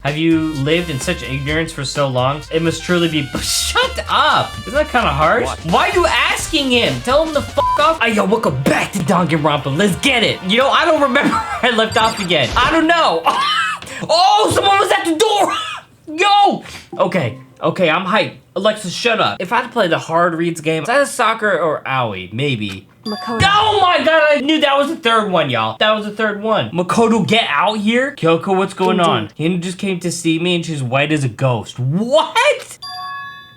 Have you lived in such ignorance for so long? It must truly be. Shut up! Isn't that kind of harsh? What? Why are you asking him? Tell him to f off. Yo, welcome back to Danganronpa. Let's get it. You know, I don't remember where I left off again. I don't know. Oh, someone was at the door. Yo. Okay, I'm hyped. Alexa, shut up. If I had to play the hard reads game, is that a soccer or owie? Maybe. Makoto. Oh my god, I knew that was the third one, y'all. That was the third one. Makoto, get out here. Kyoko, what's going on? Hina just came to see me and she's white as a ghost. What?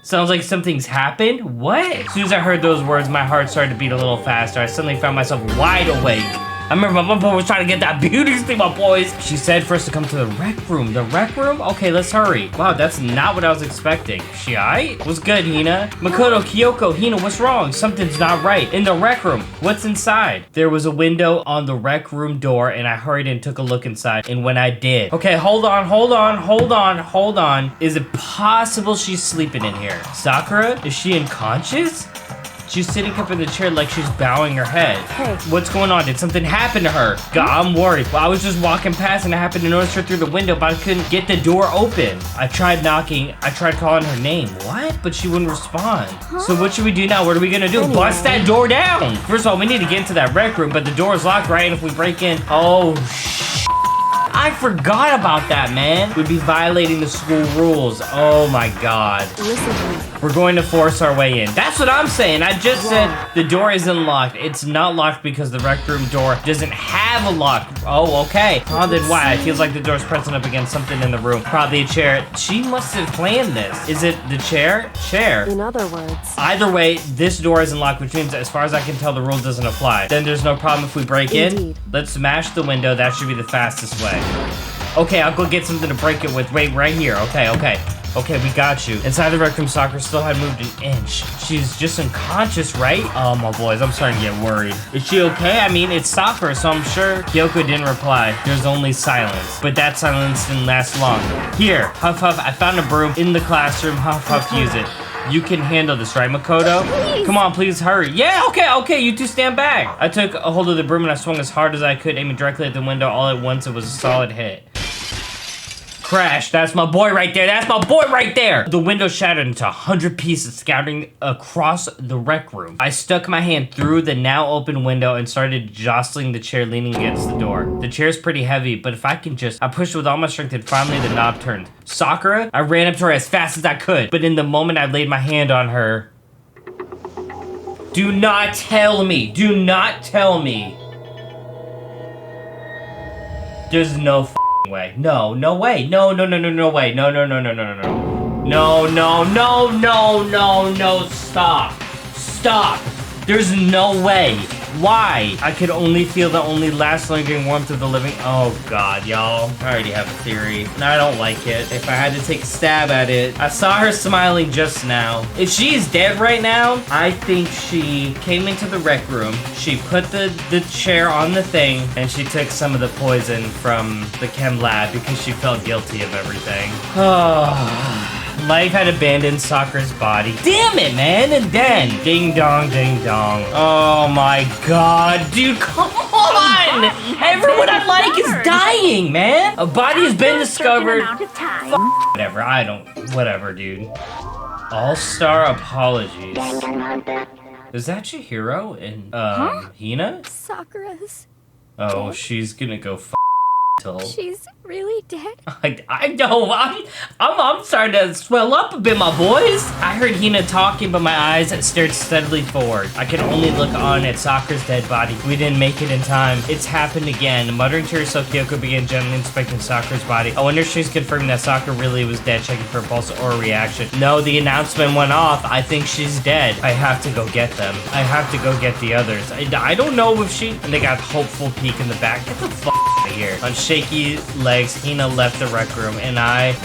Sounds like something's happened? What? As soon as I heard those words, my heart started to beat a little faster. I suddenly found myself wide awake. I remember my mom was trying to get that beauty sleep, my boys. She said for us to come to the rec room. The rec room? Okay, let's hurry. Wow, that's not what I was expecting. She aight? What's good, Hina? Makoto, Kyoko, Hina, what's wrong? Something's not right. In the rec room. What's inside? There was a window on the rec room door, and I hurried and took a look inside. And when I did... Okay, hold on. Is it possible she's sleeping in here? Sakura? Is she unconscious? She's sitting up in the chair like she's bowing her head. Hey. What's going on? Did something happen to her? God, I'm worried. Well, I was just walking past and I happened to notice her through the window, but I couldn't get the door open. I tried knocking. I tried calling her name. What? But she wouldn't respond. So what should we do now? What are we gonna do? Bust that door down. First of all, we need to get into that rec room, but the door is locked, right? And if we break in, oh, I forgot about that, man. We'd be violating the school rules. Oh my god. Listen to me. We're going to force our way in. That's what I'm saying. I just said the door isn't locked. It's not locked because the rec room door doesn't have a lock. Oh, okay. Oh, then why? It feels like the door's pressing up against something in the room. Probably a chair. She must have planned this. Is it the chair? Chair. In other words. Either way, this door isn't locked, which means as far as I can tell, the rule doesn't apply. Then there's no problem if we break in. Let's smash the window. That should be the fastest way. Okay, I'll go get something to break it with. Wait, right here. Okay, we got you. Inside the rec room, Sakura still had moved an inch. She's just unconscious, right? Oh, my boys, I'm starting to get worried. Is she okay? I mean, it's Sakura, so I'm sure. Kyoko didn't reply. There's only silence. But that silence didn't last long. Here, Huff Huff, I found a broom in the classroom. Huff Huff, use it. You can handle this, right, Makoto? Please. Come on, please hurry. Yeah, okay, you two stand back. I took a hold of the broom and I swung as hard as I could, aiming directly at the window. All at once, it was a solid hit. Crash, that's my boy right there. The window shattered into 100 pieces, scattering across the rec room. I stuck my hand through the now open window and started jostling the chair leaning against the door. The chair's pretty heavy, but if I can I pushed with all my strength and finally the knob turned. Sakura? I ran up to her as fast as I could, but in the moment I laid my hand on her. Do not tell me. There's no way. No way. No way. No. Stop. There's no way. Why? I could only feel the only last lingering warmth of the living. Oh god, y'all. I already have a theory. And I don't like it. If I had to take a stab at it. I saw her smiling just now. If she is dead right now, I think she came into the rec room. She put the chair on the thing and she took some of the poison from the chem lab because she felt guilty of everything. Oh. Life had abandoned Sakura's body. Damn it, man! And then, ding dong. Oh my god, dude, come on! Everyone I like is dying, man! A body has been discovered. Whatever, dude. All-star apologies. Is that Chihiro and, Hina? Sakura's. Oh, she's gonna go till. She's really dead? I know, I'm starting to swell up a bit, my boys. I heard Hina talking, but my eyes stared steadily forward. I could only look on at Sakura's dead body. We didn't make it in time. It's happened again. Muttering to herself, Kyoko began gently inspecting Sakura's body. I wonder if she's confirming that Sakura really was dead, checking for a pulse or a reaction. No, the announcement went off. I think she's dead. I have to go get them. I have to go get the others. I don't know if she... And they got hopeful peek in the back. Get the fuck out of here. On shaky legs, Hina left the rec room, and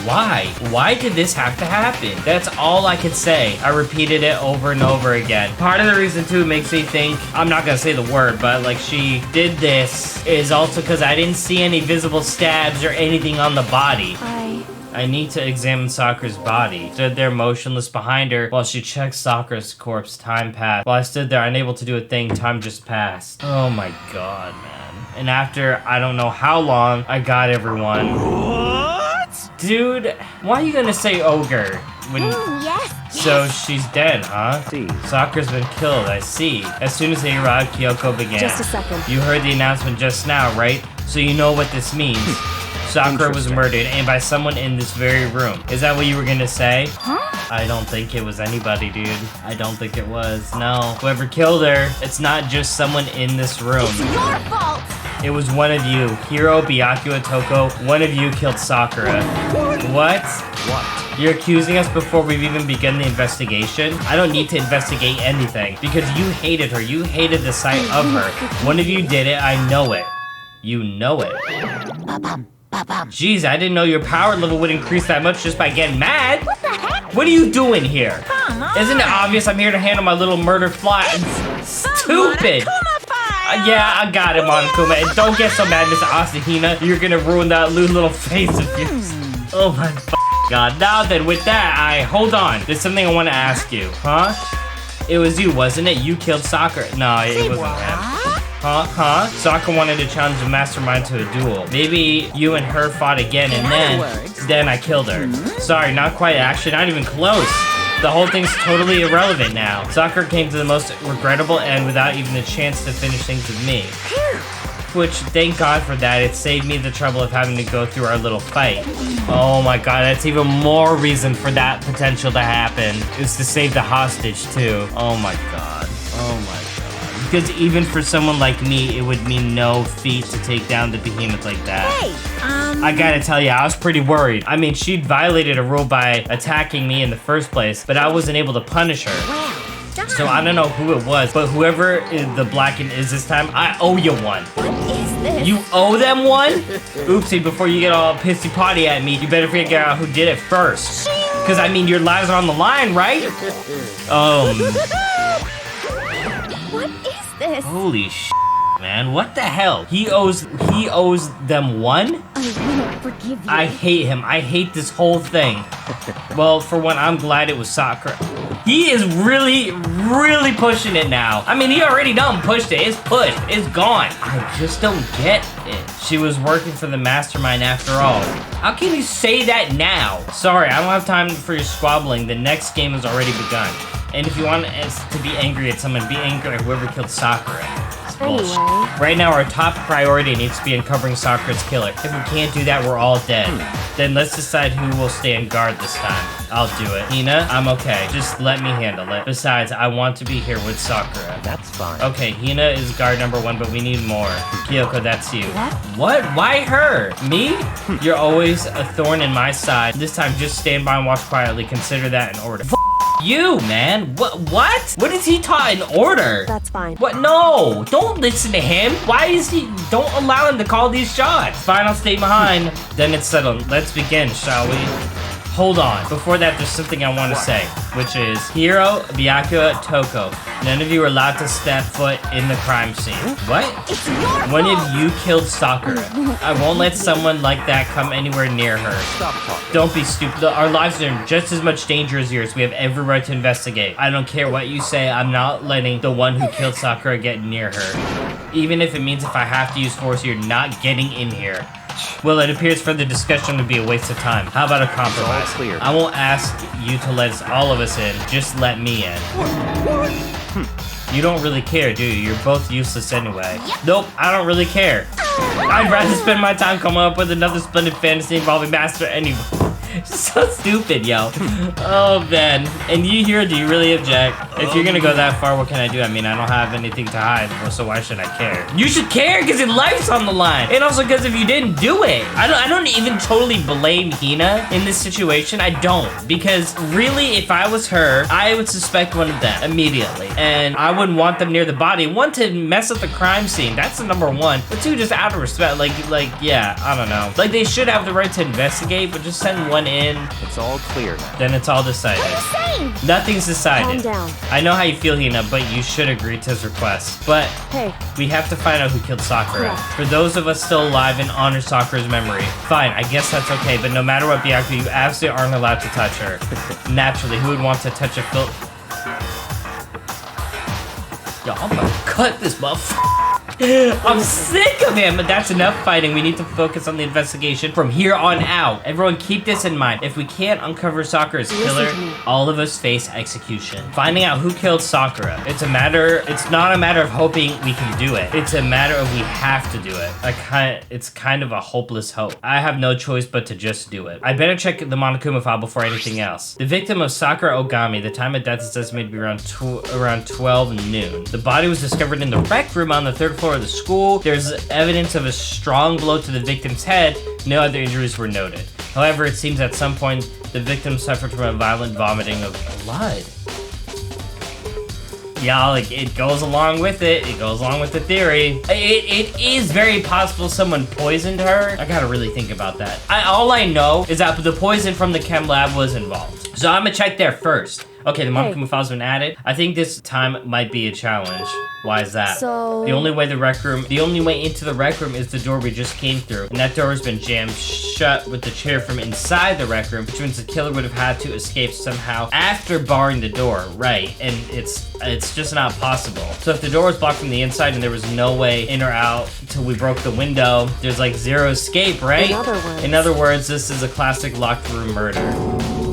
why? Why did this have to happen? That's all I could say. I repeated it over and over again. Part of the reason, too, makes me think, I'm not gonna say the word, but, like, she did this is also because I didn't see any visible stabs or anything on the body. I need to examine Sakura's body. Stood there motionless behind her while she checked Sakura's corpse. Time passed. While I stood there unable to do a thing, time just passed. Oh my god, man. And after, I don't know how long, I got everyone. What? Dude, why are you gonna say ogre? When... Yes. So she's dead, huh? See. Sakura's been killed, I see. As soon as the erotic Kyoko began. Just a second. You heard the announcement just now, right? So you know what this means. Sakura was murdered, and by someone in this very room. Is that what you were gonna say? Huh? I don't think it was anybody, dude. I don't think it was. No. Whoever killed her, it's not just someone in this room. It's your fault. It was one of you. Hiro, Byakuya, Toko, one of you killed Sakura. What? What? You're accusing us before we've even begun the investigation? I don't need to investigate anything, because you hated her. You hated the sight of her. One of you did it, I know it. You know it. Jeez, I didn't know your power level would increase that much just by getting mad. What the heck? What are you doing here? Come on. Isn't it obvious I'm here to handle my little murder fly? Stupid! Yeah, I got it, Monokuma. And don't get so mad, Miss Asahina. You're gonna ruin that little face of yours. Oh my god. Now then, with that, hold on. There's something I want to ask you. Huh? It was you, wasn't it? You killed Sakura. No, it wasn't him. Huh? Sakura wanted to challenge the mastermind to a duel. Maybe you and her fought again, and then I killed her. Sorry, not quite, actually, not even close. The whole thing's totally irrelevant now. Sakura came to the most regrettable end without even a chance to finish things with me. Which, thank God for that, it saved me the trouble of having to go through our little fight. Oh my god, that's even more reason for that potential to happen. Is to save the hostage, too. Oh my god. Oh my god. Because even for someone like me, it would mean no feat to take down the behemoth like that. Hey, I gotta tell you, I was pretty worried. I mean, she'd violated a rule by attacking me in the first place, but I wasn't able to punish her. Wow. So I don't know who it was, but whoever the Blacken is this time, I owe you one. What is this? You owe them one? Oopsie, before you get all pissy potty at me, you better figure out who did it first. Because, I mean, your lives are on the line, right? What is this? Holy sh**, man. What the hell? He owes them one? I won't forgive you. I hate him. I hate this whole thing. Well, for one, I'm glad it was Sakura. He is really, really pushing it now. I mean, he already done pushed it. It's pushed. It's gone. I just don't get it. She was working for the mastermind after all. How can you say that now? Sorry, I don't have time for your squabbling. The next game has already begun. And if you want us to be angry at someone, be angry at whoever killed Sakura. Anyway. Right now, our top priority needs to be uncovering Sakura's killer. If we can't do that, we're all dead. Then let's decide who will stand guard this time. I'll do it. Hina, I'm okay. Just let me handle it. Besides, I want to be here with Sakura. That's fine. Okay, Hina is guard number 1, but we need more. Kyoko, that's you. What? Why her? Me? You're always a thorn in my side. This time, just stand by and watch quietly. Consider that in order. You, man. What? What is he taught in order? That's fine. What? No! Don't listen to him! Why is he... Don't allow him to call these shots! Fine, I'll stay behind. Then it's settled. Let's begin, shall we? Hold on. Before that, there's something I want to say, which is Hiro, Byakuya, Toko. None of you are allowed to step foot in the crime scene. What? It's your fault. One of you killed Sakura. I won't let someone like that come anywhere near her. Stop talking. Don't be stupid. Our lives are in just as much danger as yours. We have every right to investigate. I don't care what you say. I'm not letting the one who killed Sakura get near her. Even if it means if I have to use force, you're not getting in here. Well, it appears for the discussion to be a waste of time. How about a compromise? It's all clear. I won't ask you to let all of us in. Just let me in. You don't really care, do you? You're both useless anyway. Nope, I don't really care. I'd rather spend my time coming up with another splendid fantasy involving Master anyway. So stupid, yo. Oh, man. And you here, do you really object? If you're gonna go that far, what can I do? I mean, I don't have anything to hide, so why should I care? You should care, because your life's on the line. And also because if you didn't do it. I don't even totally blame Hina in this situation. I don't. Because really, if I was her, I would suspect one of them immediately. And I wouldn't want them near the body. One, to mess up the crime scene. That's the number one. But two, just out of respect. Like, yeah, I don't know. Like, they should have the right to investigate, but just send one in. It's all clear now. Then it's all decided. What are you saying? Nothing's decided. Calm down. I know how you feel, Hina, but you should agree to his request. But Hey. we have to find out who killed Sakura. Yeah. For those of us still alive and honor Sakura's memory. Fine, I guess that's okay, but no matter what, Byakuya, you absolutely aren't allowed to touch her. Naturally, who would want to touch a Yo, I'm gonna cut this motherfucker. I'm sick of him. But that's enough fighting. We need to focus on the investigation from here on out. Everyone keep this in mind. If we can't uncover Sakura's killer, all of us face execution. Finding out who killed Sakura. It's not a matter of hoping we can do it. It's a matter of we have to do it. It's kind of a hopeless hope. I have no choice but to just do it. I better check the Monokuma file before anything else. The victim of Sakura Ogami, the time of death is estimated to be around 12 noon. The body was discovered in the rec room on the 3rd floor of the school. There's evidence of a strong blow to the victim's head. No other injuries were noted. However, it seems at some point the victim suffered from a violent vomiting of blood. Yeah, like, it goes along with it. It goes along with the theory. It is very possible someone poisoned her. I gotta really think about that. All I know is that the poison from the chem lab was involved. So I'm gonna check there first. Okay, the Monokuma file's been added. I think this time might be a challenge. Why is that? So... The only way into the rec room is the door we just came through. And that door has been jammed shut with the chair from inside the rec room, which means the killer would have had to escape somehow after barring the door, right? And it's just not possible. So if the door was blocked from the inside and there was no way in or out until we broke the window, there's like zero escape, right? In other words, this is a classic locked room murder.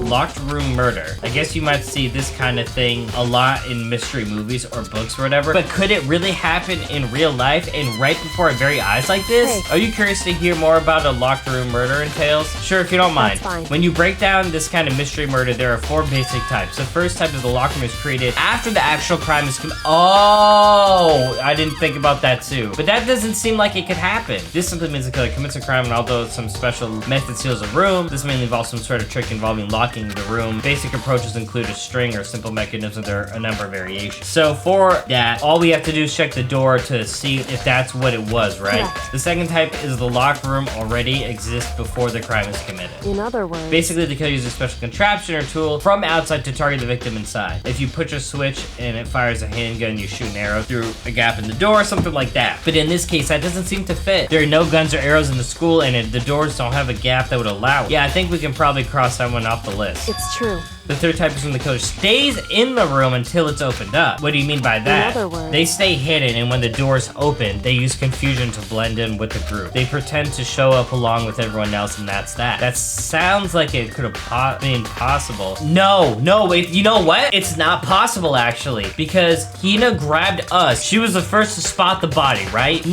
Locked room murder. I guess you might see this kind of thing a lot in mystery movies or books or whatever, but could it really happen in real life and right before our very eyes like this? Are you curious to hear more about a locked room murder entails? Sure, if you don't mind. When you break down this kind of mystery murder, there are 4 basic types. The first type is the locked room is created after the actual crime is committed. Oh, I didn't think about that too. But that doesn't seem like it could happen. This simply means the killer commits a crime, and although some special method seals a room, this mainly involves some sort of trick involving locking the room. Basic approaches include a string or simple mechanism. There are a number of variations. So for that, all we have to do is check the door to see if that's what it was, right? Correct. The second type is the locked room already exists before the crime is committed. In other words... Basically, the killer uses a special contraption or tool from outside to target the victim inside. If you push a switch and it fires a handgun, you shoot an arrow through a gap in the door, something like that. But in this case, that doesn't seem to fit. There are no guns or arrows in the school, and the doors don't have a gap that would allow it. Yeah, I think we can probably cross that one off the list. It's true. The third type is when the killer stays in the room until it's opened up. What do you mean by that? In other words... They stay hidden, and when the doors open, they use confusion to blend in with the group. They pretend to show up along with everyone else, and that's that. That sounds like it could have been possible. No, wait, you know what? It's not possible, actually, because Hina grabbed us. She was the first to spot the body, right?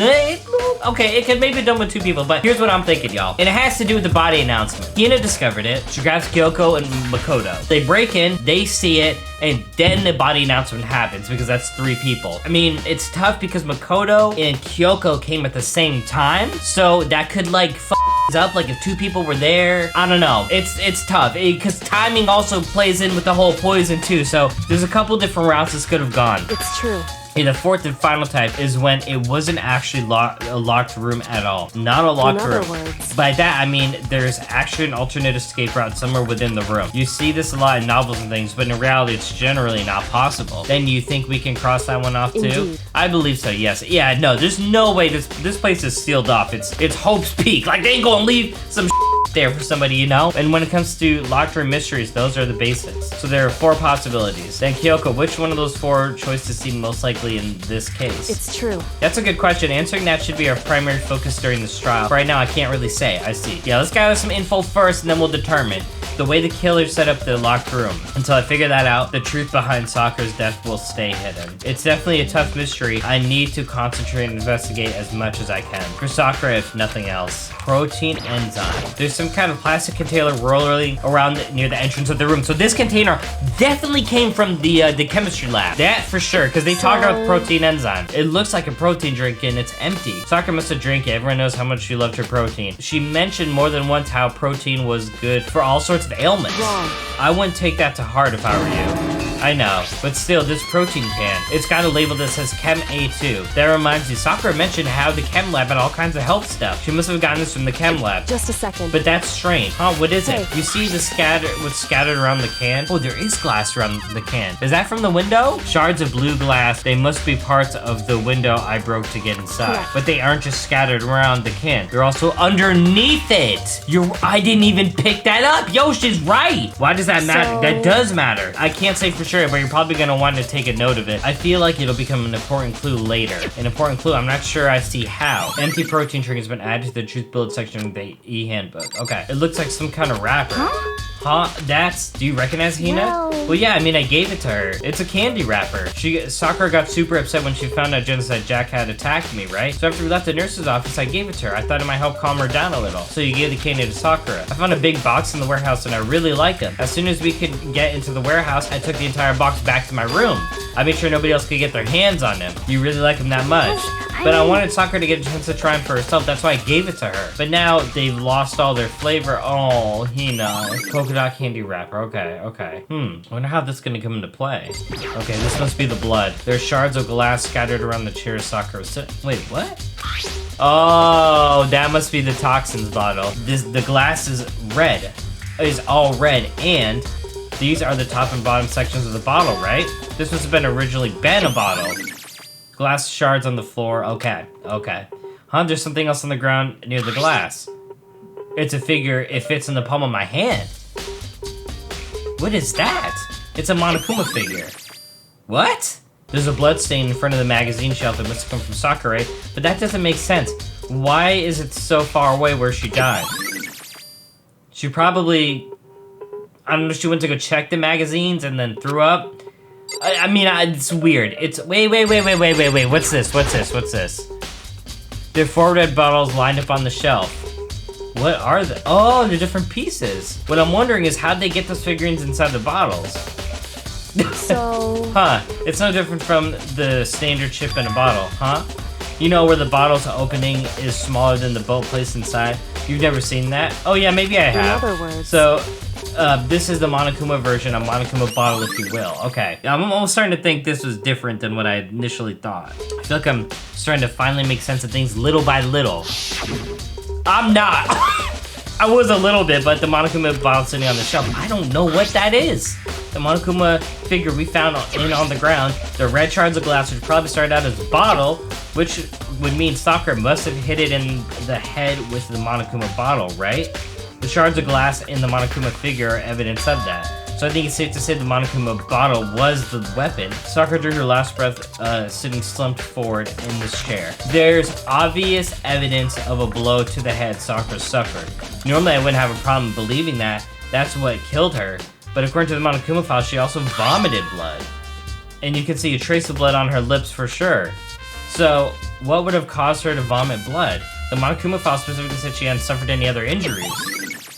Okay, it could maybe be done with 2 people, but here's what I'm thinking, y'all. And it has to do with the body announcement. Hina discovered it. She grabs Kyoko and Makoto. They break in, they see it, and then the body announcement happens because that's 3 people. I mean, it's tough because Makoto and Kyoko came at the same time, so that could like up like if 2 people were there. I don't know. It's tough because timing also plays in with the whole poison too. So there's a couple different routes this could have gone. It's true. And the fourth and final type is when it wasn't actually a locked room at all. Not a locked room. In other words. By that, I mean there's actually an alternate escape route somewhere within the room. You see this a lot in novels and things, but in reality, it's generally not possible. Then you think we can cross that one off too? Indeed. I believe so, yes. Yeah, no, there's no way this place is sealed off. It's Hope's Peak. Like, they ain't gonna leave some there for somebody, you know? And when it comes to locked room mysteries, those are the basics. So there are 4 possibilities. Then Kyoko, which one of those 4 choices seem most likely in this case? It's true. That's a good question. Answering that should be our primary focus during this trial. For right now, I can't really say. I see. Yeah, let's gather some info first, and then we'll determine the way the killer set up the locked room. Until I figure that out, the truth behind Sakura's death will stay hidden. It's definitely a tough mystery. I need to concentrate and investigate as much as I can. For Sakura, if nothing else. Protein enzyme. There's some kind of plastic container rolling around near the entrance of the room. So this container definitely came from the chemistry lab. That for sure, because they talk about the protein enzyme. It looks like a protein drink and it's empty. Sakura must have drank it. Everyone knows how much she loved her protein. She mentioned more than once how protein was good for all sorts of ailments. Wrong. I wouldn't take that to heart if I were you. I know, but still, this protein can, it's got a label that says Chem A2. That reminds me, Sakura mentioned how the Chem Lab had all kinds of health stuff. She must have gotten this from the Chem Lab. Just a second. But that's strange. Huh, what is it? Hey. You see what's scattered around the can? Oh, there is glass around the can. Is that from the window? Shards of blue glass. They must be parts of the window I broke to get inside. Correct. But they aren't just scattered around the can. They're also underneath it. I didn't even pick that up. Yoshi's right. Why does that matter? So- That does matter. I can't say for sure, but you're probably gonna want to take a note of it. I feel like it'll become an important clue later. An important clue, I'm not sure I see how. Empty protein drink has been added to the truth bullet section of the e-handbook. Okay, it looks like some kind of wrapper. Huh? Do you recognize Hina? Well, yeah, I mean, I gave it to her. It's a candy wrapper. Sakura got super upset when she found out Genocide Jack had attacked me, right? So after we left the nurse's office, I gave it to her. I thought it might help calm her down a little. So you gave the candy to Sakura. I found a big box in the warehouse and I really like them. As soon as we could get into the warehouse, I took the entire box back to my room. I made sure nobody else could get their hands on them. You really like them that much? But I wanted Sakura to get a chance to try them for herself. That's why I gave it to her. But now they've lost all their flavor. Oh, Hina. Polka dot candy wrapper. Okay. I wonder how this is gonna come into play. Okay, this must be the blood. There's shards of glass scattered around the chair Sakura was sitting. Wait, what? Oh, that must be the toxins bottle. The glass is red. Is all red, and these are the top and bottom sections of the bottle, right? This must have originally been a bottle. Glass shards on the floor. Okay. Huh, there's something else on the ground near the glass. It's a figure. It fits in the palm of my hand. What is that? It's a Monokuma figure. What? There's a blood stain in front of the magazine shelf that must have come from Sakura, but that doesn't make sense. Why is it so far away where she died? She probably, I don't know, she went to go check the magazines and then threw up. I mean, it's weird. Wait. What's this? There are 4 red bottles lined up on the shelf. What are they? Oh, they're different pieces. What I'm wondering is how'd they get those figurines inside the bottles? So... Huh, it's no different from the standard chip in a bottle, huh? You know where the bottle's opening is smaller than the bolt placed inside? You've never seen that? Oh yeah, maybe I have. In other words... So, this is the Monokuma version, a Monokuma bottle, if you will. Okay, I'm almost starting to think this was different than what I initially thought. I feel like I'm starting to finally make sense of things little by little. I'm not. I was a little bit, but the Monokuma bottle sitting on the shelf, I don't know what that is. The Monokuma figure we found on the ground, the red shards of glass, which probably started out as a bottle, which would mean Sakura must have hit it in the head with the Monokuma bottle, right? The shards of glass in the Monokuma figure are evidence of that. So I think it's safe to say the Monokuma bottle was the weapon. Sakura drew her last breath, sitting slumped forward in this chair. There's obvious evidence of a blow to the head Sakura suffered. Normally I wouldn't have a problem believing that. That's what killed her. But according to the Monokuma file, she also vomited blood. And you can see a trace of blood on her lips for sure. So, what would have caused her to vomit blood? The Monokuma file specifically said she hadn't suffered any other injuries.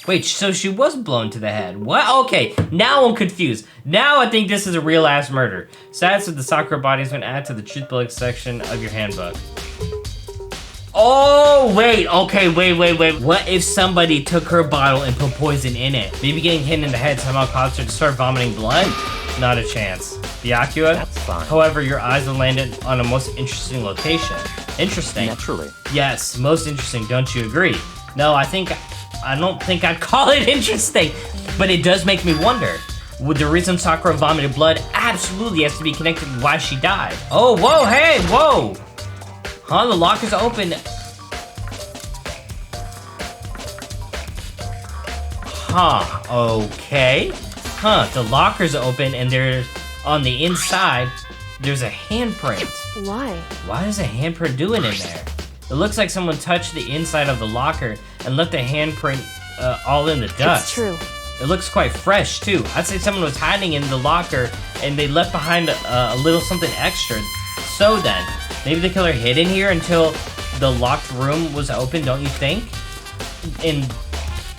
Wait, so she was blown to the head. What? Okay, now I'm confused. Now I think this is a real-ass murder. Status of the Sakura body has been added to the truth bullet section of your handbook. Oh, wait, okay, wait. What if somebody took her bottle and put poison in it? Maybe getting hit in the head somehow caused her to start vomiting blood? Not a chance. Byakuya? That's fine. However, your eyes have landed on a most interesting location. Interesting. Naturally. Yes, most interesting, don't you agree? No, I don't think I'd call it interesting, but it does make me wonder. Would the reason Sakura vomited blood absolutely has to be connected to why she died? Oh, whoa, hey, whoa! Huh, the locker's open. Huh, okay. Huh, the locker's open and there's, on the inside, there's a handprint. Why? Why is a handprint doing in there? It looks like someone touched the inside of the locker and left the handprint all in the dust. It's true. It looks quite fresh too. I'd say someone was hiding in the locker and they left behind a little something extra. So then, maybe the killer hid in here until the locked room was open, don't you think? And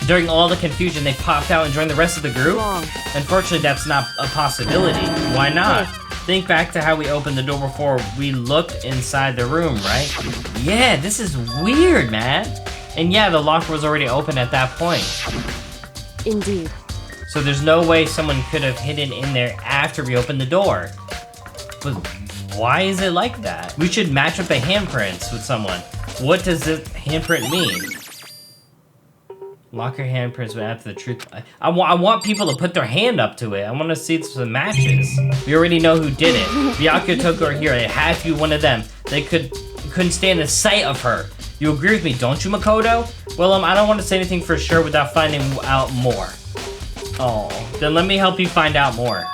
during all the confusion, they popped out and joined the rest of the group? Wrong. Unfortunately, that's not a possibility. Why not? Think back to how we opened the door before we looked inside the room, right? Yeah, this is weird, man. And yeah, the locker was already open at that point. Indeed. So there's no way someone could have hidden in there after we opened the door. But why is it like that? We should match up the handprints with someone. What does this handprint mean? Locker handprints would add to the truth. I want people to put their hand up to it. I want to see some matches. We already know who did it. Byakuya, Toko are here. It had to be one of them. They couldn't stand the sight of her. You agree with me, don't you, Makoto? Well, I don't want to say anything for sure without finding out more. Oh, then let me help you find out more.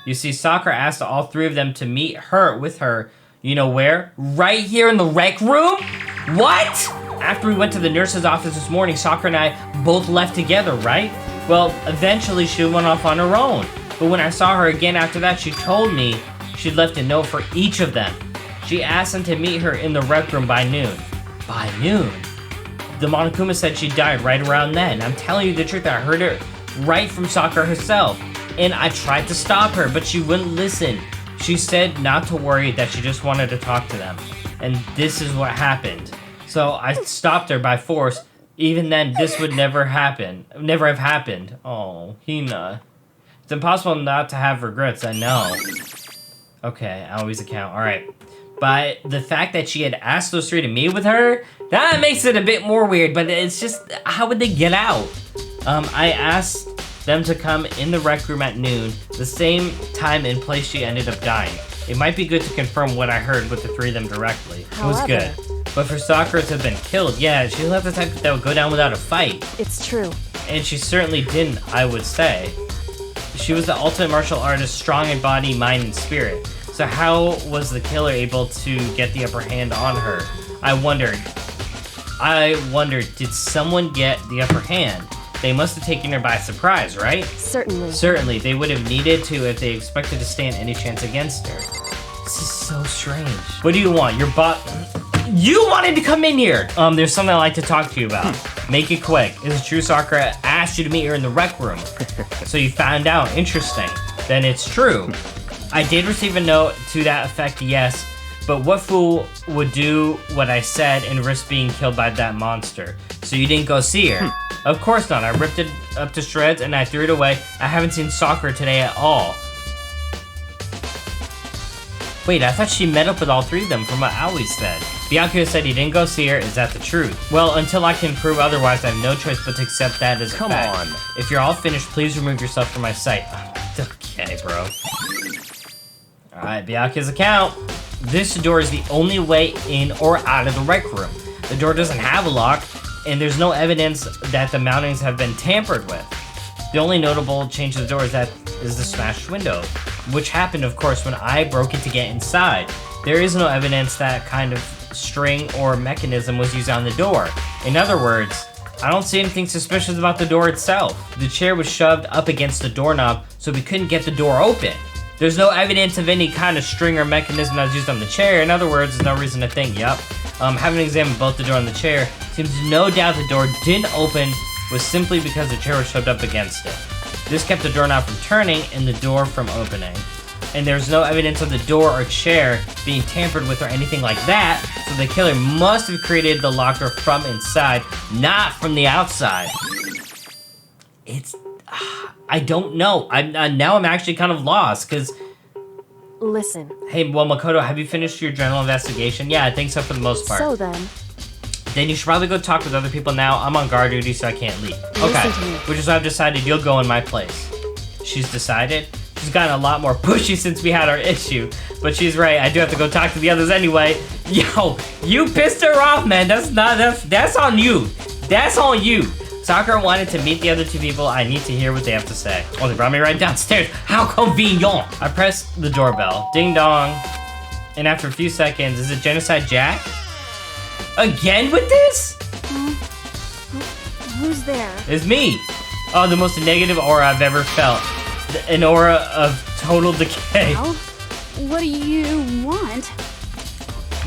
You see, Sakura asked all three of them to meet her with her. You know where? Right here in the rec room? What? After we went to the nurse's office this morning, Sakura and I both left together, right? Well, eventually she went off on her own. But when I saw her again after that, she told me she'd left a note for each of them. She asked them to meet her in the rec room by noon. By noon? The Monokuma said she died right around then. I'm telling you the truth, I heard it right from Sakura herself. And I tried to stop her, but she wouldn't listen. She said not to worry, that she just wanted to talk to them. And this is what happened. So I stopped her by force. Even then, this would never happen. Never have happened. Oh, Hina. It's impossible not to have regrets, I know. Okay, I always account. Alright. But the fact that she had asked those three to meet with her, that makes it a bit more weird, but it's just, how would they get out? I asked them to come in the rec room at noon, the same time and place she ended up dying. It might be good to confirm what I heard with the three of them directly. It was good. But for Sakura to have been killed, yeah, she's not the type that would go down without a fight. It's true. And she certainly didn't, I would say. She was the ultimate martial artist, strong in body, mind, and spirit. So how was the killer able to get the upper hand on her? I wondered, did someone get the upper hand? They must have taken her by surprise, right? Certainly. Certainly, they would have needed to if they expected to stand any chance against her. This is so strange. What do you want? Your You wanted to come in here! There's something I'd like to talk to you about. Make it quick. Is it true Sakura asked you to meet her in the rec room? So you found out. Interesting. Then it's true. I did receive a note to that effect, yes. But what fool would do what I said and risk being killed by that monster? So you didn't go see her? Of course not. I ripped it up to shreds and I threw it away. I haven't seen Sakura today at all. Wait, I thought she met up with all three of them from what Aoi said. Byakuya said he didn't go see her. Is that the truth? Well, until I can prove otherwise, I have no choice but to accept that as a fact. Come on. If you're all finished, please remove yourself from my sight. Okay, bro. Alright, Byakuya's account. This door is the only way in or out of the rec room. The door doesn't have a lock, and there's no evidence that the mountings have been tampered with. The only notable change to the door is the smashed window, which happened, of course, when I broke it to get inside. There is no evidence that kind of string or mechanism was used on the door. In other words, I don't see anything suspicious about the door itself. The chair was shoved up against the doorknob, so we couldn't get the door open. There's no evidence of any kind of string or mechanism that was used on the chair. In other words, there's no reason to think, yep. Having examined both the door and the chair, seems no doubt the door didn't open was simply because the chair was shoved up against it. This kept the doorknob from turning and the door from opening. And there's no evidence of the door or chair being tampered with or anything like that, so the killer must have created the locked door from inside, not from the outside. I don't know. Now I'm actually kind of lost, because... Listen. Hey, well, Makoto, have you finished your general investigation? Yeah, I think so for the most part. So then... Then you should probably go talk with other people now. I'm on guard duty, so I can't leave. Okay, which is why I've decided you'll go in my place. She's decided? She's gotten a lot more pushy since we had our issue. But she's right, I do have to go talk to the others anyway. Yo, you pissed her off, man. That's on you. That's on you. Sakura wanted to meet the other two people. I need to hear what they have to say. Oh, they brought me right downstairs. How convenient. I pressed the doorbell. Ding dong. And after a few seconds, is it Genocide Jack? Again with this? Who's there? It's me. Oh, the most negative aura I've ever felt. An aura of total decay. Well, what do you want?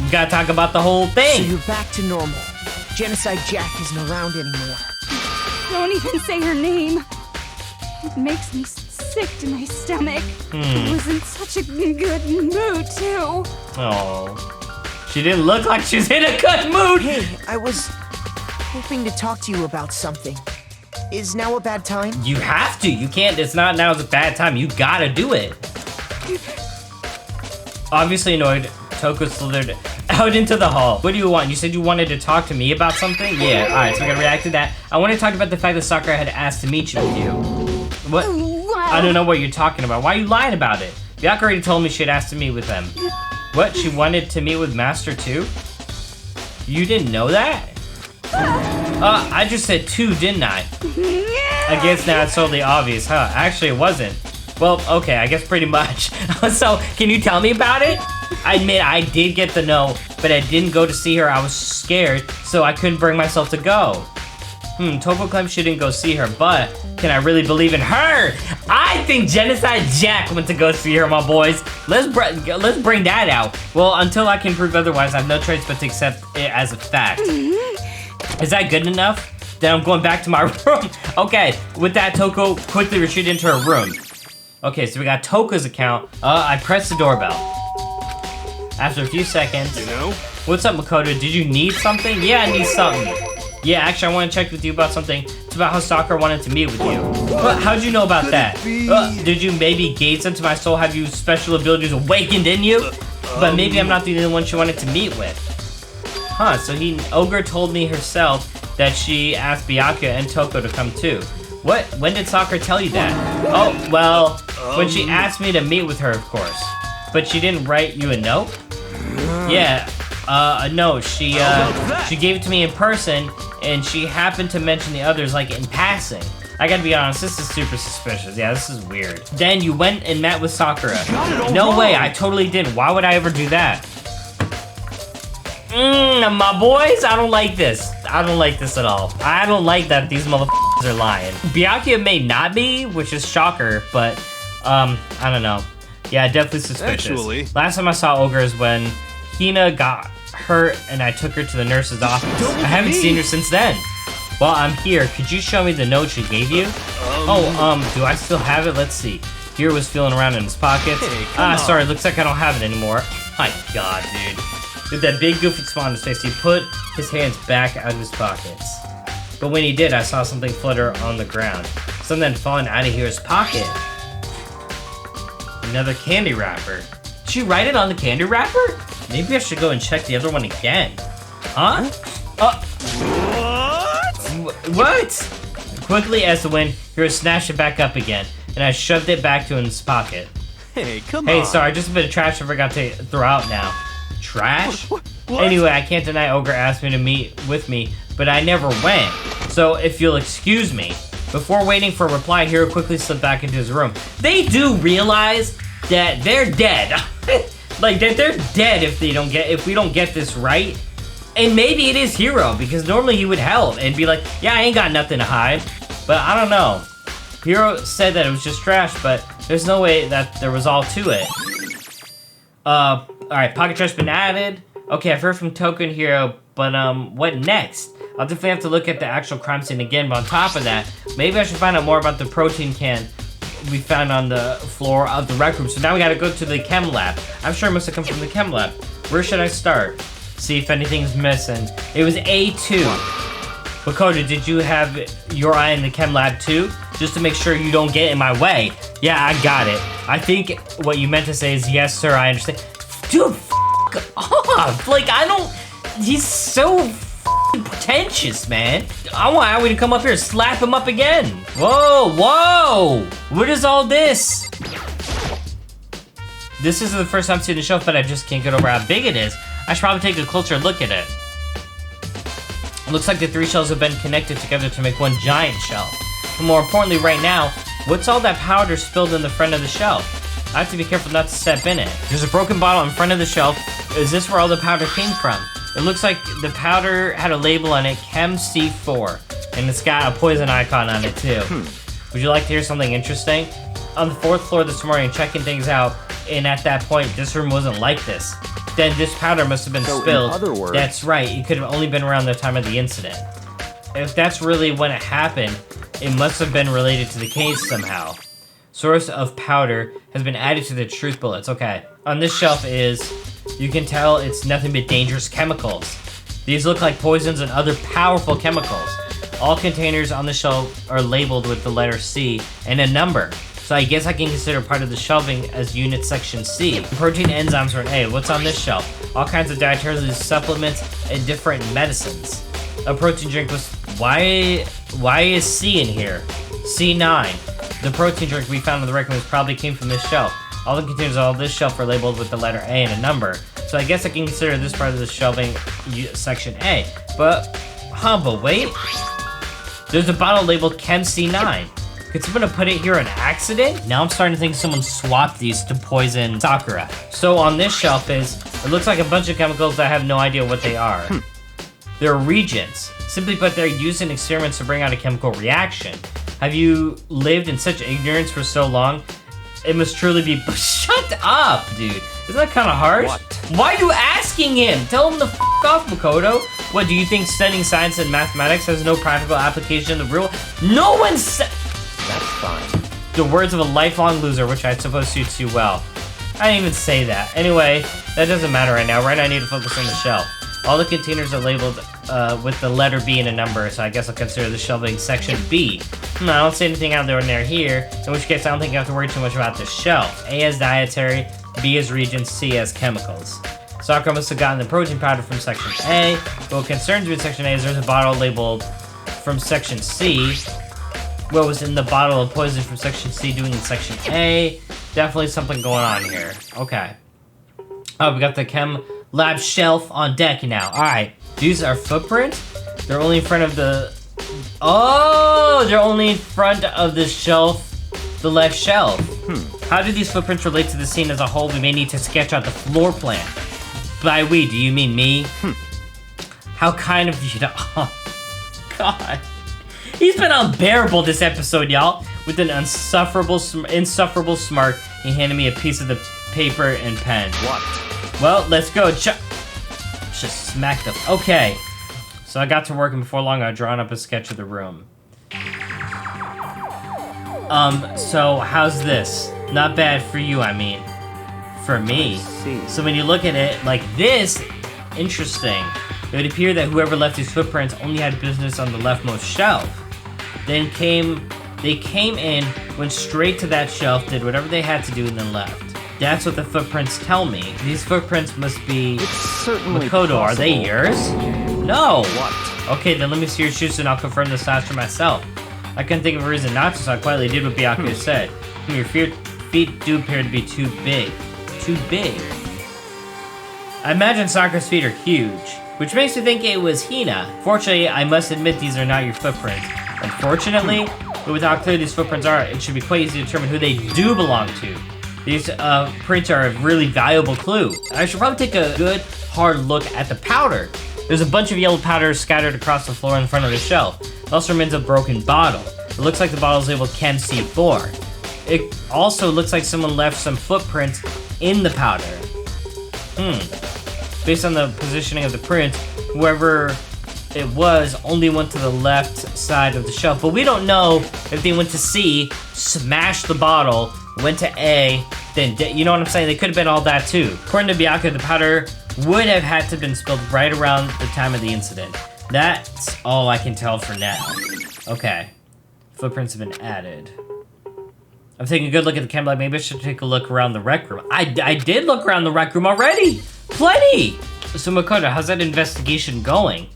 We gotta talk about the whole thing. So you're back to normal. Genocide Jack isn't around anymore. Don't even say her name. It makes me sick to my stomach. It was in such a good mood, too. Oh. She didn't look like she's in a good mood. Hey, I was hoping to talk to you about something. Is now a bad time? You have to. You can't. It's not now. It's a bad time. You gotta do it. Obviously annoyed, Toko slithered out into the hall. What do you want? You said you wanted to talk to me about something? Yeah, alright, so we're gonna react to that. I want to talk about the fact that Sakura had asked to meet you with you. What? I don't know what you're talking about. Why are you lying about it? Byakuya already told me she had asked to meet with them. What? She wanted to meet with Master 2? You didn't know that? I just said 2, didn't I? I guess now it's totally obvious, huh? Actually, it wasn't. Well, okay, I guess pretty much. So, can you tell me about it? I admit I did get the note, but I didn't go to see her. I was scared, so I couldn't bring myself to go. Toko claims she didn't go see her, but can I really believe in her? I think Genocide Jack went to go see her, my boys. Let's bring that out. Well, until I can prove otherwise, I have no choice but to accept it as a fact. Is that good enough? Then I'm going back to my room. Okay, with that, Toko quickly retreated into her room. Okay, so we got Toko's account. I pressed the doorbell. After a few seconds. You know? What's up, Makoto? Did you need something? Yeah, I need something. Yeah, actually, I want to check with you about something. It's about how Sakura wanted to meet with you. How'd you know about that? Did you maybe gaze into my soul? Have you special abilities awakened in you? But maybe I'm not the only one she wanted to meet with. Huh, so Ogre told me herself that she asked Byakuya and Toko to come too. What? When did Sakura tell you that? Oh, well, when she asked me to meet with her, of course. But she didn't write you a note? Yeah, no, she gave it to me in person, and she happened to mention the others, like, in passing. I gotta be honest, this is super suspicious. Yeah, this is weird. Then you went and met with Sakura. No way, I totally didn't. Why would I ever do that? My boys, I don't like this. I don't like this at all. I don't like that these motherfuckers are lying. Byakuya may not be, which is shocker, but, I don't know. Yeah, definitely suspicious. Actually, last time I saw Ogre is when Hina got hurt and I took her to the nurse's office. I haven't seen her since then. Well, I'm here. Could you show me the note she gave you? Do I still have it? Let's see. Hiro was feeling around in his pockets. Hey, sorry, looks like I don't have it anymore. My God, dude. With that big goofy smile on his face, he put his hands back out of his pockets. But when he did, I saw something flutter on the ground. Something had fallen out of Hiro's pocket. Another candy wrapper. Did she write it on the candy wrapper? Maybe I should go and check the other one again. Huh? What? Quickly as the wind, Hiro snatched it back up again, and I shoved it back to his pocket. Hey, come on. Hey, sorry, just a bit of trash I forgot to throw out now. Trash? What? Anyway, I can't deny Ogre asked me to meet with me, but I never went. So if you'll excuse me. Before waiting for a reply, Hiro quickly slipped back into his room. They do realize that they're dead. Like that they're dead if we don't get this right. And maybe it is Hiro, because normally he would help and be like, yeah, I ain't got nothing to hide. But I don't know. Hiro said that it was just trash, but there's no way that there was all to it. Alright, pocket trash been added. Okay, I've heard from Toko and Hiro, but what next? I'll definitely have to look at the actual crime scene again, but on top of that, maybe I should find out more about the protein can we found on the floor of the rec room. So now we gotta go to the chem lab. I'm sure it must have come from the chem lab. Where should I start? See if anything's missing. It was A2. Makoto, did you have your eye in the chem lab too? Just to make sure you don't get in my way. Yeah, I got it. I think what you meant to say is, yes, sir, I understand. Dude, off. Like, he's so pretentious, man. I want Aoi to come up here and slap him up again. Whoa. What is all this? This isn't the first time I've seen the shelf, but I just can't get over how big it is. I should probably take a closer look at it. It looks like the 3 shelves have been connected together to make one giant shelf. But more importantly right now, what's all that powder spilled in the front of the shelf? I have to be careful not to step in it. There's a broken bottle in front of the shelf. Is this where all the powder came from? It looks like the powder had a label on it, Chem C4, and it's got a poison icon on it too. Would you like to hear something interesting? On the 4th floor this morning, checking things out, and at that point, this room wasn't like this. Then this powder must have been spilled. In other words, that's right, it could have only been around the time of the incident. If that's really when it happened, it must have been related to the case somehow. Source of powder has been added to the truth bullets. Okay, on this shelf is, you can tell it's nothing but dangerous chemicals. These look like poisons and other powerful chemicals. All containers on the shelf are labeled with the letter C and a number. So I guess I can consider part of the shelving as unit section C. Protein enzymes are an A. What's on this shelf? All kinds of dietary supplements and different medicines. A protein drink was, why is C in here? C9. The protein drink we found on the recommends probably came from this shelf. All the containers on this shelf are labeled with the letter A and a number. So I guess I can consider this part of the shelving section A. But wait. There's a bottle labeled Chem C9. Could someone have put it here on accident? Now I'm starting to think someone swapped these to poison Sakura. So on this shelf it looks like a bunch of chemicals that I have no idea what they are. They're reagents. Simply put, they're used in experiments to bring out a chemical reaction. Have you lived in such ignorance for so long? It must truly be. Shut up, dude. Isn't that kind of harsh? What? Why are you asking him? Tell him to f off, Makoto. What, do you think studying science and mathematics has no practical application in the real? No one said. That's fine. The words of a lifelong loser, which I suppose suits you well. I didn't even say that. Anyway, that doesn't matter right now. Right now I need to focus on the shelf. All the containers are labeled with the letter B and a number, so I guess I'll consider the shelf being section B. I don't see anything out of the ordinary here, in which case I don't think I have to worry too much about the shelf. A as dietary, B as reagents, C as chemicals. Sakura must have gotten the protein powder from section A. What concerns me in section A is there's a bottle labeled from section C. What was in the bottle of poison from section C doing in section A? Definitely something going on here. Okay. Oh, we got the chem lab shelf on deck now. Alright. These are footprints? They're only in front of the... Oh! They're only in front of the shelf. The left shelf. How do these footprints relate to the scene as a whole? We may need to sketch out the floor plan. By we, do you mean me? How kind of you to... Oh, God. He's been unbearable this episode, y'all. With an insufferable smirk, he handed me a piece of the paper and pen. What? Well, let's go. Just smack them. Okay. So I got to work, and before long, I drawn up a sketch of the room. So how's this? Not bad for you, I mean. For me. So when you look at it like this, interesting. It would appear that whoever left these footprints only had business on the leftmost shelf. They came in, went straight to that shelf, did whatever they had to do, and then left. That's what the footprints tell me. These footprints must be... It's certainly Makoto, possible. are they yours? No! What? Okay, then let me see your shoes and I'll confirm the size for myself. I couldn't think of a reason not to, so I quietly did what Byakuya said. Your feet do appear to be too big. Too big? I imagine Sakura's feet are huge, which makes me think it was Hina. Fortunately, I must admit these are not your footprints. Unfortunately, but with how clear these footprints are, it should be quite easy to determine who they do belong to. These prints are a really valuable clue. I should probably take a good, hard look at the powder. There's a bunch of yellow powder scattered across the floor in front of the shelf. It also remains a broken bottle. It looks like the bottle is labeled Chem C4. It also looks like someone left some footprints in the powder. Based on the positioning of the print, whoever it was only went to the left side of the shelf. But we don't know if they went to C, smashed the bottle, went to A, then you know what I'm saying? They could have been all that too. According to Byakuya, the powder would have had to have been spilled right around the time of the incident. That's all I can tell for now. Okay. Footprints have been added. I'm taking a good look at the chem lab. Maybe I should take a look around the rec room. I did look around the rec room already! Plenty! So Makoto, how's that investigation going?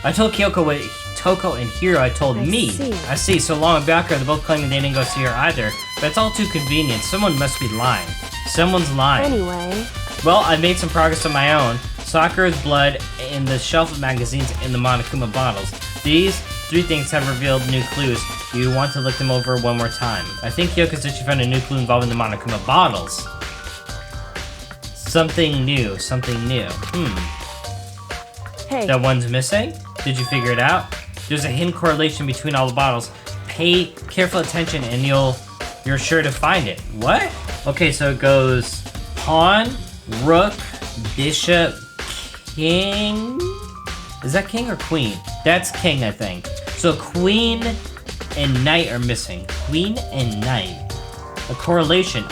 I told Kyoko what Toko and Hiro had told me. I see. So long and Byakuya, they're both claiming they didn't go see her either. But it's all too convenient. Someone must be lying. Someone's lying. Anyway. Well, I made some progress on my own. Sakura's blood in the shelf of magazines in the Monokuma bottles. These 3 things have revealed new clues. You want to look them over one more time. I think Kyoko said she found a new clue involving the Monokuma bottles. Something new. Hey. That one's missing? Did you figure it out? There's a hidden correlation between all the bottles. Pay careful attention and you're sure to find it. What? Okay, so it goes pawn, rook, bishop, king. Is that king or queen? That's king, I think. So queen and knight are missing. Queen and knight. A correlation.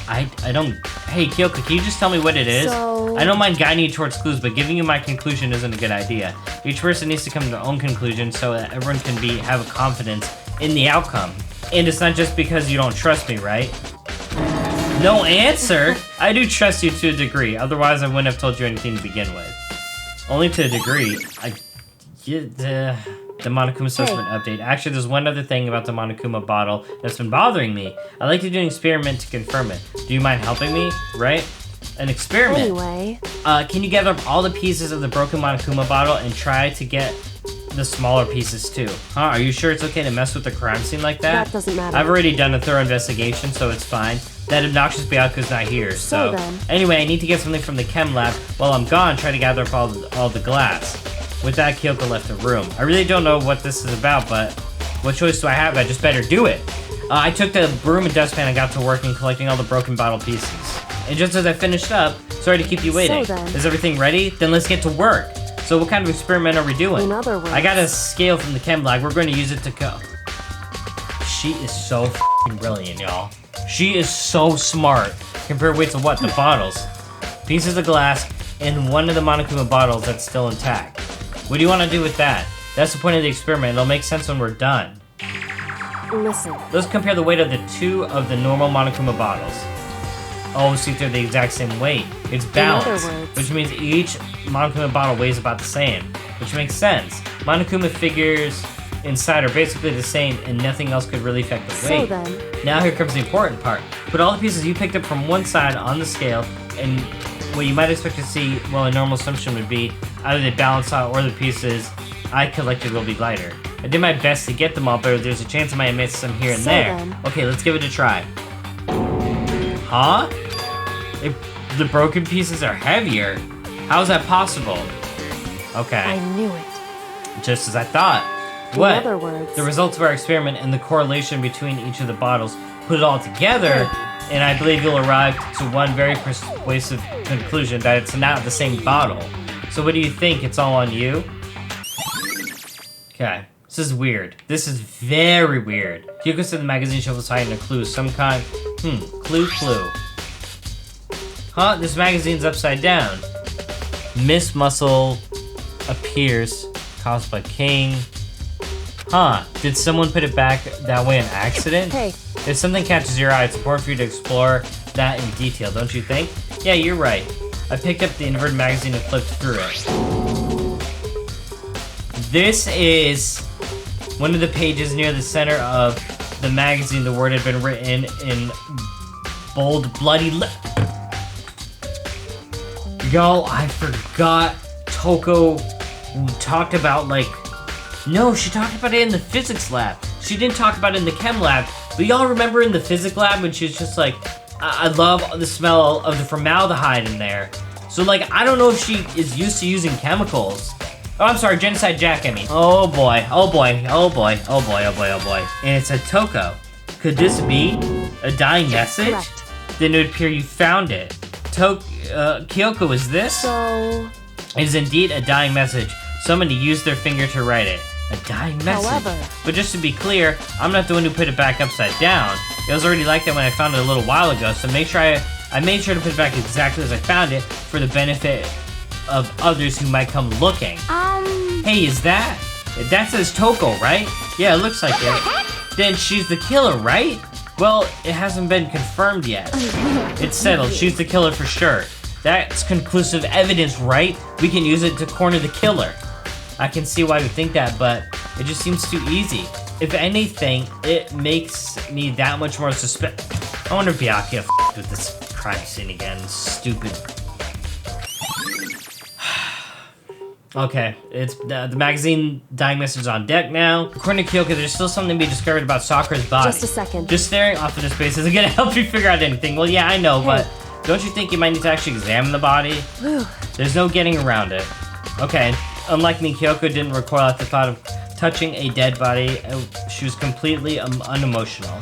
I don't... Hey, Kyoko, can you just tell me what it is? So... I don't mind guiding you towards clues, but giving you my conclusion isn't a good idea. Each person needs to come to their own conclusion so that everyone can have a confidence in the outcome. And it's not just because you don't trust me, right? No answer? I do trust you to a degree, otherwise I wouldn't have told you anything to begin with. Only to a degree. The Monokuma assessment update. Actually, there's one other thing about the Monokuma bottle that's been bothering me. I'd like to do an experiment to confirm it. Do you mind helping me? Right? An experiment. Anyway. Can you gather up all the pieces of the broken Monokuma bottle and try to get the smaller pieces too. Huh? Are you sure it's okay to mess with the crime scene like that? That doesn't matter. I've already done a thorough investigation, so it's fine. That obnoxious Byaku's not here, so... then. Anyway, I need to get something from the chem lab. While I'm gone, try to gather up all the glass. With that, Kyoko left the room. I really don't know what this is about, but what choice do I have? I just better do it. I took the broom and dustpan and got to work in collecting all the broken bottle pieces. And just as I finished up, sorry to keep you waiting. So then. Is everything ready? Then let's get to work. So what kind of experiment are we doing? In other words. I got a scale from the chem lab. We're going to use it to go. She is so f***ing brilliant, y'all. She is so smart. Compared with what? The bottles. Pieces of glass in one of the Monokuma bottles that's still intact. What do you want to do with that? That's the point of the experiment. It'll make sense when we're done. Listen. Let's compare the weight of the two of the normal Monokuma bottles. Oh, see if they're the exact same weight. It's balanced, words. which means each Monokuma bottle weighs about the same, which makes sense. Monokuma figures inside are basically the same, and nothing else could really affect the weight. So then. Now here comes the important part. Put all the pieces you picked up from one side on the scale, and what you might expect to see, well, a normal assumption would be either they balance out or the pieces I collected will be lighter. I did my best to get them all, but there's a chance I might have missed some here and So there. then. Okay, let's give it a try. Huh? The broken pieces are heavier? How is that possible? Okay, I knew it. just as I thought. What? In other words. The results of our experiment and the correlation between each of the bottles, put it all together, and I believe you'll arrive to one very persuasive conclusion that it's not the same bottle. So what do you think? It's all on you? Okay. This is weird. This is very weird. Kyoko said the magazine shelf was hiding a clue of some kind. Clue. Huh? This magazine's upside down. Miss Muscle appears, caused by King. Huh? Did someone put it back that way on accident? Hey. If something catches your eye, it's important for you to explore that in detail, don't you think? Yeah, you're right. I picked up the inverted magazine and flipped through it. This is one of the pages near the center of the magazine. The word had been written in bold, bloody Yo, I forgot Toko talked about, like... No, she talked about it in the physics lab. She didn't talk about it in the chem lab. But y'all remember in the physics lab when she was just like, I love the smell of the formaldehyde in there. So, like, I don't know if she is used to using chemicals. Oh, I'm sorry, Genocide Jack, I mean. Oh boy, oh boy, oh boy, oh boy, oh boy, oh boy. And it said Toko. Could this be a dying message? Correct. Then it would appear you found it. Kyoko, is this? So. It is indeed a dying message. Somebody used their finger to write it. A dying message. However. But just to be clear, I'm not the one who put it back upside down. It was already like that when I found it a little while ago, so make sure I made sure to put it back exactly as I found it for the benefit of others who might come looking. Hey, is that? That says Toko, right? Yeah, it looks like it. Then she's the killer, right? Well, it hasn't been confirmed yet. It's settled. She's the killer for sure. That's conclusive evidence, right? We can use it to corner the killer. I can see why you think that, but it just seems too easy. If anything, it makes me that much more suspect. I wonder if Byakuya f***ed with this crime scene again. Stupid. Okay, it's the magazine dying message on deck now. According to Kyoko, there's still something to be discovered about Sakura's body. Just a second. Just staring off into space isn't gonna help you figure out anything. Well, yeah, I know, but don't you think you might need to actually examine the body? There's no getting around it. Okay, unlike me, Kyoko didn't recoil at the thought of touching a dead body. She was completely unemotional.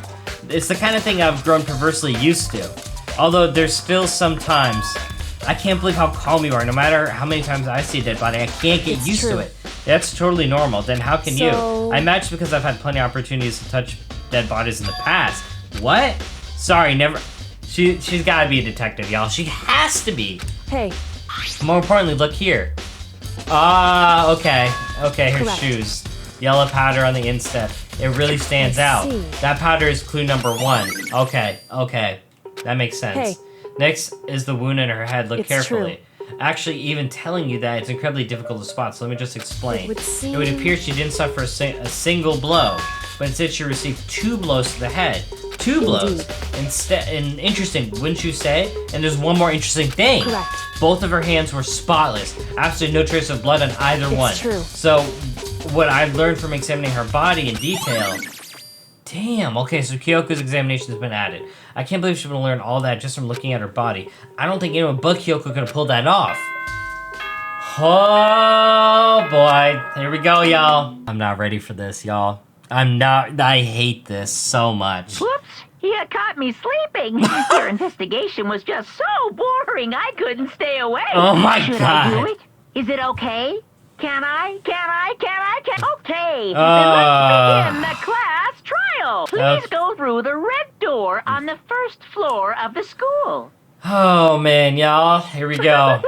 It's the kind of thing I've grown perversely used to. Although there's still some times, I can't believe how calm you are. No matter how many times I see a dead body, I can't get used to it. That's totally normal. Then how can you? I imagine because I've had plenty of opportunities to touch dead bodies in the past. What? Sorry, never. She's gotta be a detective, y'all. She has to be. Hey. More importantly, look here. Ah, okay. Okay, her Correct. shoes. Yellow powder on the instep. It really stands out. see. That powder is clue number 1. Okay. That makes sense. Hey. Next is the wound in her head. Look It's carefully. Actually, even telling you that, it's incredibly difficult to spot, so let me just explain. It It would would appear she didn't suffer a single blow, but instead she received 2 blows to the head. 2 blows. And interesting, wouldn't you say? And there's one more interesting thing. Correct. Both of her hands were spotless. Absolutely no trace of blood on either one. True. So, what I learned from examining her body in detail. Damn, okay, so Kyoko's examination has been added. I can't believe she's gonna learn all that just from looking at her body. I don't think anyone but Kyoko could have pulled that off. Oh boy, here we go, y'all. I'm not ready for this, y'all. I hate this so much. Whoops, you caught me sleeping. Your investigation was just so boring, I couldn't stay awake. Oh my Should God. I do it? Is it okay? Can I? Okay, then let's begin the class trial. Please go through the red door on the first floor of the school. Oh man, y'all, here we go.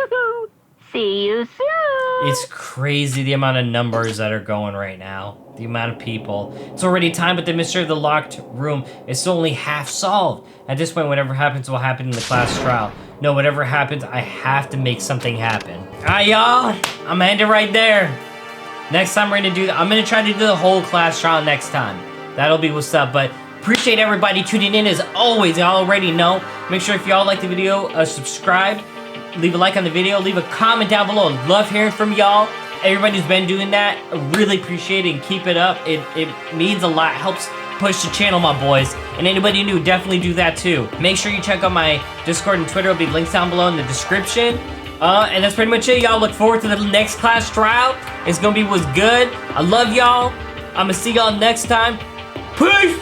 See you soon. It's crazy the amount of numbers that are going right now. The amount of people. It's already time, but the mystery of the locked room is still only half solved. At this point, whatever happens will happen in the class trial. No, whatever happens, I have to make something happen. Alright, y'all. I'm ending right there. Next time we're gonna do that. I'm gonna try to do the whole class trial next time. That'll be what's up, but appreciate everybody tuning in as always. Y'all already know. Make sure if y'all like the video, subscribe. Leave a like on the video, leave a comment down below. Love hearing from y'all. Everybody who's been doing that, I really appreciate it and keep it up. It means a lot, helps push the channel, my boys. And anybody new, definitely do that too. Make sure you check out my Discord and Twitter. It'll be links down below in the description. And that's pretty much it, y'all. Look forward to the next class trial. It's gonna be what's good. I love y'all. I'm gonna see y'all next time. Peace!